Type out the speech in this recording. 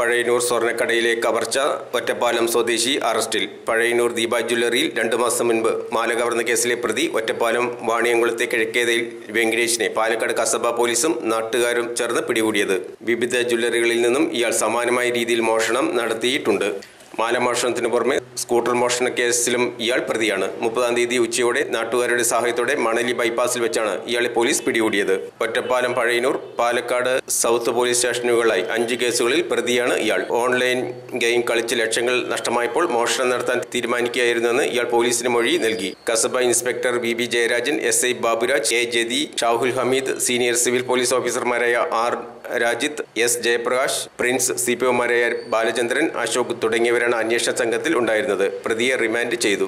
പഴയന്നൂർ സ്വർണ്ണക്കടയിലെ കവർച്ച. ഒറ്റപ്പാലം സ്വദേശി അറസ്റ്റിൽ. പഴയന്നൂർ ദീപ ജ്വല്ലറിയിൽ 2 മാസം മുൻപ് മാല കവർന്ന കേസിലെ പ്രതി ഒറ്റപ്പാലം വാണിയംകുളത്തെ കിഴക്കേതയിൽ വെങ്കടേഷിനെ പാലക്കാട് കസബ പോലീസും നാട്ടുകാരും ചേർന്ന് പിടികൂടിയത്. വിവിധ ജ്വല്ലറികളിൽ നിന്നും ഇയാൾ സമാനമായ രീതിയിൽ മോഷണം നടത്തിയിട്ടുണ്ട്. മാല മോഷണത്തിന് പുറമെ സ്കൂട്ടർ മോഷണ കേസിലും ഇയാൾ പ്രതിയാണ്. 30-ാം തീയതി ഉച്ചയോടെ നാട്ടുകാരുടെ സഹായത്തോടെ മണലി ബൈപ്പാസിൽ വെച്ചാണ് ഇയാളെ പോലീസ് പിടികൂടിയത്. ഒറ്റപ്പാലം, പഴയന്നൂർ, പാലക്കാട് സൗത്ത് പോലീസ് സ്റ്റേഷനുകളായി 5 കേസുകളിൽ പ്രതിയാണ് ഇയാൾ. ഓൺലൈൻ ഗെയിം കളിച്ച് ലക്ഷങ്ങൾ നഷ്ടമായപ്പോൾ മോഷണം നടത്താൻ തീരുമാനിക്കുകയായിരുന്നുവെന്ന് ഇയാൾ പോലീസിന് മൊഴി നൽകി. Kasaba inspector BB Jayarajan, SI Baburaj, A Jathi, Shahul Hameed, senior civil police ഓഫീസർമാരായ R Rajith, S Jayaprakash, Prince, CPOമാരായ ബാലചന്ദ്രൻ, അശോക് തുടങ്ങിയവരാണ് അന്വേഷണ സംഘത്തിൽ ഉണ്ടായിരുന്നത്. പ്രതിയെ റിമാൻഡ് ചെയ്തു.